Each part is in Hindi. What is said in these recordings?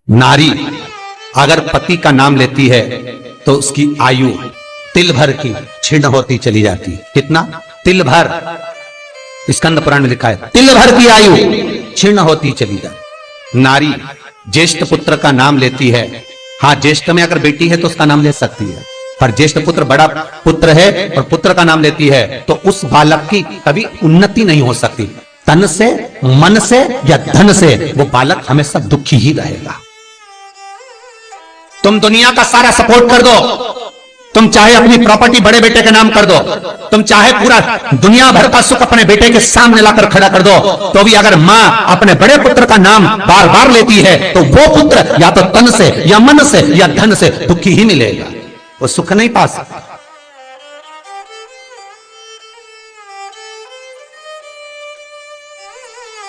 नारी अगर पति का नाम लेती है तो उसकी आयु तिल भर की क्षीण होती चली जाती है। कितना? तिल भर। स्कंद पुराण में लिखा है तिल भर की आयु क्षीण होती चली जाती। नारी ज्येष्ठ पुत्र का नाम लेती है, हाँ ज्येष्ठ में अगर बेटी है तो उसका नाम ले सकती है, पर ज्येष्ठ पुत्र बड़ा पुत्र है और पुत्र का नाम लेती है तो उस बालक की कभी उन्नति नहीं हो सकती। तन से, मन से या धन से वो बालक हमेशा दुखी ही रहेगा। तुम दुनिया का सारा सपोर्ट कर दो, तुम चाहे अपनी प्रॉपर्टी बड़े बेटे के नाम कर दो, तुम चाहे पूरा दुनिया भर का सुख अपने बेटे के सामने लाकर खड़ा कर दो, तो भी अगर मां अपने बड़े पुत्र का नाम बार बार लेती है तो वो पुत्र या तो तन से या मन से या धन से दुखी ही मिलेगा, वो सुख नहीं पा सकता।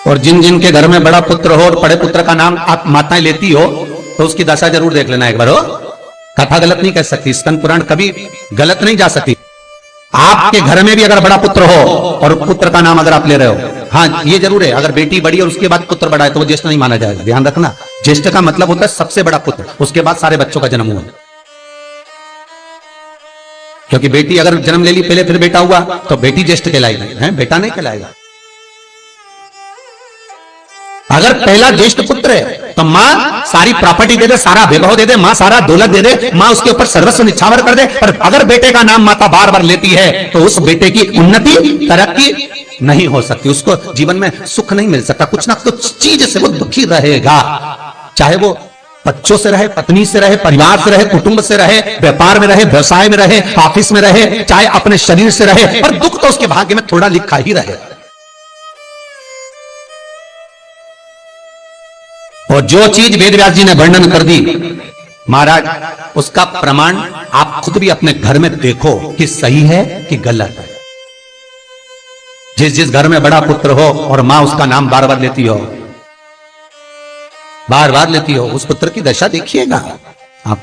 और जिन जिन के घर में बड़ा पुत्र हो और बड़े पुत्र का नाम आप माताएं लेती हो तो उसकी दशा जरूर देख लेना एक बार। हो कथा गलत नहीं कह सकती, स्कंद पुराण कभी गलत नहीं जा सकती। आपके घर में भी अगर बड़ा पुत्र हो और पुत्र का नाम अगर आप ले रहे हो, हाँ ये जरूर है, अगर बेटी बड़ी और उसके बाद पुत्र बड़ा है तो वो ज्येष्ठ नहीं माना जाएगा। ध्यान रखना, ज्येष्ठ का मतलब होता है सबसे बड़ा पुत्र, उसके बाद सारे बच्चों का जन्म हुआ। क्योंकि बेटी अगर जन्म ले ली पहले फिर बेटा हुआ तो बेटी ज्येष्ठ कहलाएगी, है बेटा नहीं कहलाएगा। अगर पहला ज्येष्ठ पुत्र है तो मां सारी प्रॉपर्टी दे दे, सारा वैभव दे दे, मां सारा दौलत दे दे, मां उसके ऊपर सर्वस्व निछावर कर दे। पर अगर बेटे का नाम माता बार बार लेती है तो उस बेटे की उन्नति तरक्की नहीं हो सकती, उसको जीवन में सुख नहीं मिल सकता, कुछ ना कुछ चीज से वो दुखी रहेगा। चाहे वो बच्चों से रहे, पत्नी से रहे, परिवार से रहे, कुटुंब से रहे, व्यापार में रहे, व्यवसाय में रहे, ऑफिस में रहे, चाहे अपने शरीर से रहे, पर दुख तो उसके भाग्य में थोड़ा लिखा ही रहे। और जो चीज वेद व्यास जी ने वर्णन कर दी महाराज, उसका प्रमाण आप खुद भी अपने घर में देखो कि सही है कि गलत है। जिस जिस घर में बड़ा पुत्र हो और मां उसका नाम बार बार लेती हो, बार बार लेती हो, उस पुत्र की दशा देखिएगा आप।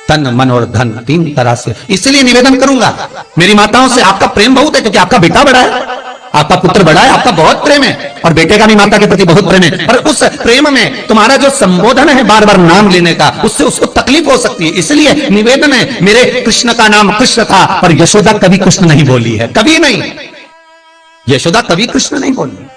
तन, मन और धन तीन तरह से। इसलिए निवेदन करूंगा मेरी माताओं से, आपका प्रेम बहुत है क्योंकि आपका बेटा बड़ा है, आपका पुत्र बड़ा है, आपका बहुत प्रेम है और बेटे का भी माता के प्रति बहुत प्रेम है, पर उस प्रेम में तुम्हारा जो संबोधन है बार बार नाम लेने का, उससे उसको तकलीफ हो सकती है। इसलिए निवेदन है, मेरे कृष्ण का नाम कृष्ण था पर यशोदा कभी कृष्ण नहीं बोली है, कभी नहीं, यशोदा कभी कृष्ण नहीं बोली।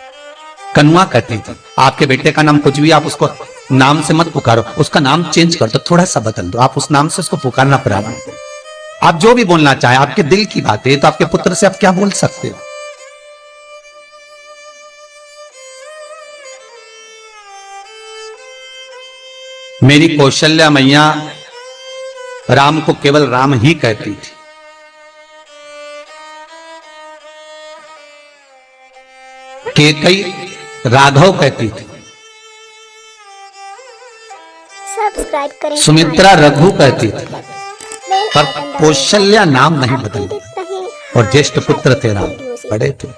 कन्वा कहती थी आपके बेटे का नाम कुछ भी आप उसको नाम से मत पुकारो, उसका नाम चेंज कर दो, थोड़ा सा बदल दो, आप उस नाम से उसको पुकारना प्रारंभ करो। आप जो भी बोलना चाहे, आपके दिल की बात है, तो आपके पुत्र से आप क्या बोल सकते हो। मेरी कौशल्या मैया राम को केवल राम ही कहती थी। केकई राघव कहती थी, सब्सक्राइब करें। सुमित्रा रघु कहती थी, पर कौशल्या नाम नहीं बदली। और ज्येष्ठ पुत्र थे राम, बड़े थे,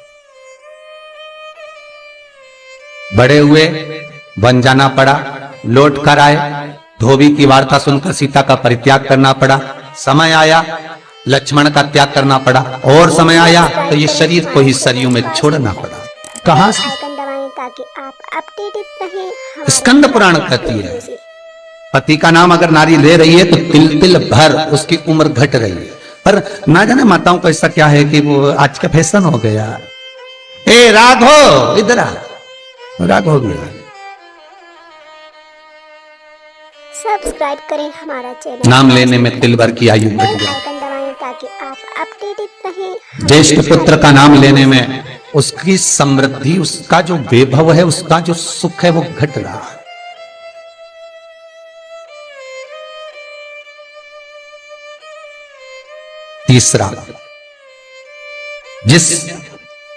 बड़े हुए, बन जाना पड़ा, लौट कर आए, धोबी की वार्ता सुनकर सीता का परित्याग करना पड़ा, समय आया लक्ष्मण का त्याग करना पड़ा, और समय आया तो ये शरीर को ही सरयू में छोड़ना पड़ा। कहां से? ताकि आप अपडेटेड रहें। स्कंद पुराण कहती है पति का नाम अगर नारी ले रही है तो तिल तिल भर उसकी उम्र घट रही है। पर ना जाने माताओं को ऐसा क्या है कि वो आज का फैशन हो गया, ए राघव इधर आ, राघव गया। सब्सक्राइब करें हमारा चैनल। नाम लेने में तिल भर की आयु घट गई। आइकन दबाएं ताकि आप अपडेटेड रहें। ज्येष्ठ पुत्र का नाम लेने में उसकी समृद्धि, उसका जो वैभव है, उसका जो सुख है वो घट रहा है। तीसरा, जिस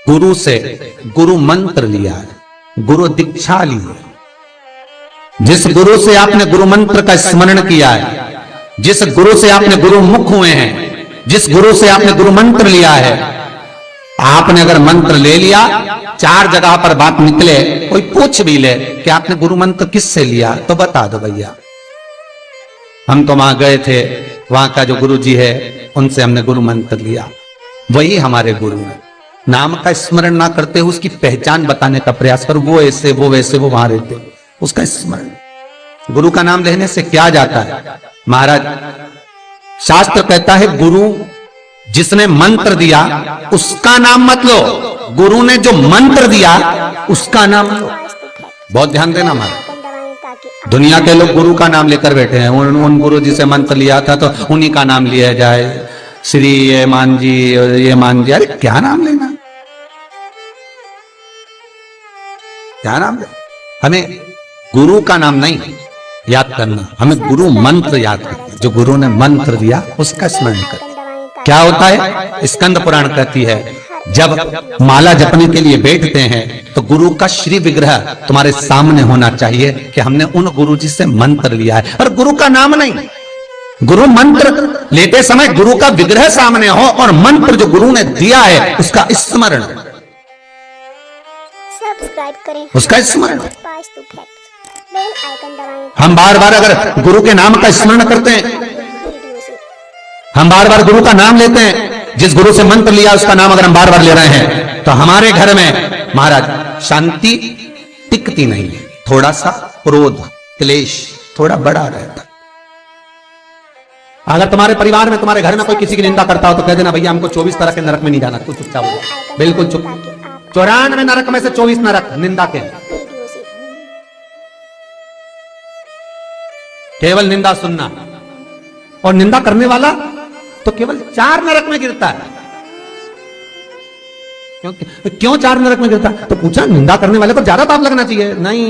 गुरु से गुरु मंत्र लिया है, गुरु दीक्षा ली है, जिस गुरु से आपने गुरु मंत्र का स्मरण किया है, जिस गुरु से आपने गुरु मुख हुए हैं, जिस गुरु से आपने गुरु मंत्र लिया है, आपने अगर मंत्र ले लिया, चार जगह पर बात निकले, कोई पूछ भी ले कि आपने गुरु मंत्र किससे लिया, तो बता दो भैया हम तो वहां गए थे, वहां का जो गुरु जी है उनसे हमने गुरु मंत्र लिया, वही हमारे गुरु है। नाम का स्मरण ना करते हुए उसकी पहचान बताने का प्रयास करो, वो ऐसे वो वैसे वो वहां रहते, उसका स्मरण। गुरु का नाम लेने से क्या जाता है महाराज? शास्त्र कहता है गुरु जिसने मंत्र दिया उसका नाम मत लो, गुरु ने जो मंत्र दिया उसका नाम लो। बहुत ध्यान देना महाराज। दुनिया के लोग गुरु का नाम लेकर बैठे हैं, उन गुरु जी से मंत्र लिया था तो उन्हीं का नाम लिया जाए, श्री ये मान जी ये मान जी। अरे क्या नाम लेना, क्या नाम ले? हमें गुरु का नाम नहीं याद करना, हमें गुरु मंत्र याद करना। जो गुरु ने मंत्र दिया उसका स्मरण कर। क्या होता है? स्कंद पुराण कहती है जब माला जपने के लिए बैठते हैं तो गुरु का श्री विग्रह तुम्हारे सामने होना चाहिए कि हमने उन गुरु जी से मंत्र लिया है, और गुरु का नाम नहीं। गुरु मंत्र लेते समय गुरु का विग्रह सामने हो और मंत्र जो गुरु ने दिया है उसका स्मरण, सब्सक्राइब करें, उसका स्मरण। बेल आइकन दबाएं। हम बार बार अगर गुरु के नाम का स्मरण करते हैं, वीडियो से हम बार बार गुरु का नाम लेते हैं, जिस गुरु से मंत्र लिया उसका नाम अगर हम बार बार ले रहे हैं तो हमारे घर में महाराज शांति टिकती नहीं है। थोड़ा सा क्रोध क्लेश थोड़ा बड़ा रहता है। अगर तुम्हारे परिवार में तुम्हारे घर में कोई किसी की निंदा करता हो तो कह देना भैया हमको 24 तरह के नरक में नहीं जाना, तू चुपचाप हो जा, बिल्कुल चुप। 94 नरक में से 24 नरक निंदा के, वीडियो से केवल निंदा सुनना। और निंदा करने वाला तो केवल 4 नरक में गिरता है। क्यों 4 नरक में गिरता है? तो पूछा निंदा करने वाले को ज्यादा पाप लगना चाहिए, नहीं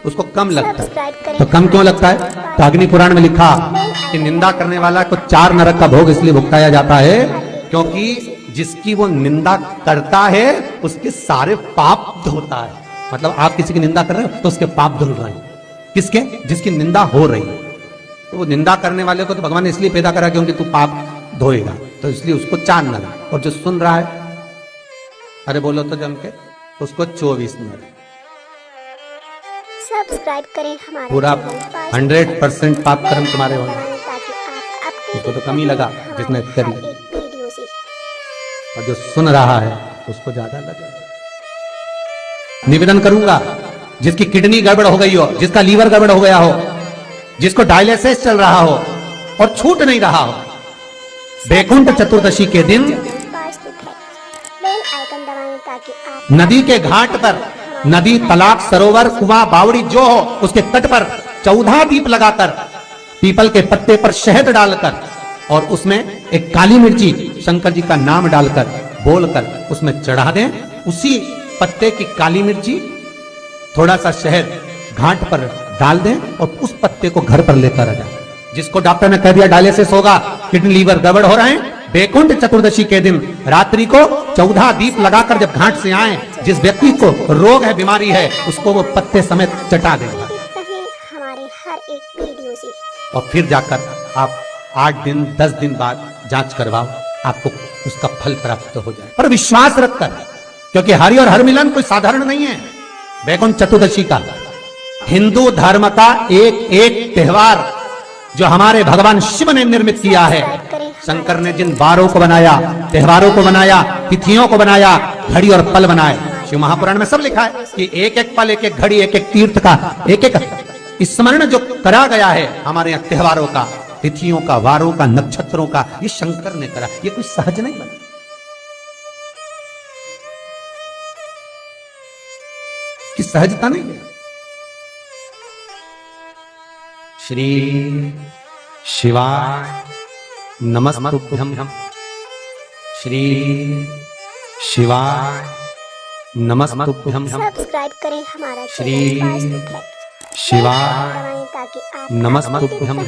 उसको कम लगता है। तो कम क्यों लगता है? तो अग्नि पुराण में लिखा कि निंदा करने वाला को 4 नरक का भोग इसलिए भुगताया जाता है क्योंकि जिसकी वो निंदा करता है उसके सारे पाप धोता है। मतलब आप किसी की निंदा कर रहे हो तो उसके पाप धुल रहे हैं। किसके? जिसकी निंदा हो रही है। तो वो निंदा करने वाले को तो भगवान ने इसलिए पैदा करा क्योंकि तू पाप धोएगा, तो इसलिए उसको 4 नरक। और जो सुन रहा है, अरे बोलो तो जम के, उसको 24 नरक। सब्सक्राइब करें हमारा पूरा चैनल, 100% पाप कर्म तुम्हारे होंगे। ताकि आप अपडेट उसको तो कम ही लगा जिसने कर लिया, वीडियो से और जो सुन रहा है उसको ज्यादा लगा। निवेदन करूंगा जिसकी किडनी गड़बड़ हो गई हो, जिसका लीवर गड़बड़ हो गया हो, जिसको डायलिसिस चल रहा हो और छूट नहीं रहा हो, वैकुंठ चतुर्दशी के दिन बेल आइकन दबाएं ताकि आप नदी के घाट पर, नदी तालाब सरोवर कुआं बावड़ी जो हो उसके तट पर 14 दीप लगाकर, पीपल के पत्ते पर शहद डालकर और उसमें एक काली मिर्ची शंकर जी का नाम डालकर बोलकर उसमें चढ़ा दें। उसी पत्ते की काली मिर्ची थोड़ा सा शहद घाट पर डाल दें और उस पत्ते को घर पर लेकर आ जाए। जिसको डॉक्टर ने कह दिया डायलिसिस होगा, किडनी लीवर गड़बड़ हो रहे हैं, वैकुंठ चतुर्दशी के दिन रात्रि को 14 दीप लगाकर जब घाट से आए, जिस व्यक्ति को रोग है बीमारी है उसको वो पत्ते समेत चटा देगा। हमारे हर एक वीडियो से और फिर जाकर आप 8 दिन 10 दिन बाद जांच करवाओ, आपको उसका फल प्राप्त हो जाए। पर विश्वास रखकर, क्योंकि हरि और हर मिलन कोई साधारण नहीं है। वैकुंठ चतुर्दशी का हिंदू धर्म का एक त्योहार जो हमारे भगवान शिव ने निर्मित किया है। शंकर ने जिन वारों को बनाया, त्योहारों को बनाया, तिथियों को बनाया, घड़ी और पल बनाए, शिव महापुराण में सब लिखा है कि एक एक पल, एक एक घड़ी, एक एक तीर्थ का एक एक स्मरण जो करा गया है हमारे यहाँ त्योहारों का, तिथियों का, वारों का, नक्षत्रों का, ये शंकर ने करा। ये कोई सहज नहीं बना, कि सहजता नहीं है। श्री शिवाय नमस्तुभ्यं, श्री शिवाय नमस्तुभ्यं, सब्सक्राइब करें हमारा श्री चैनल शिवाय ताकि आप नमस्तुभ्यं।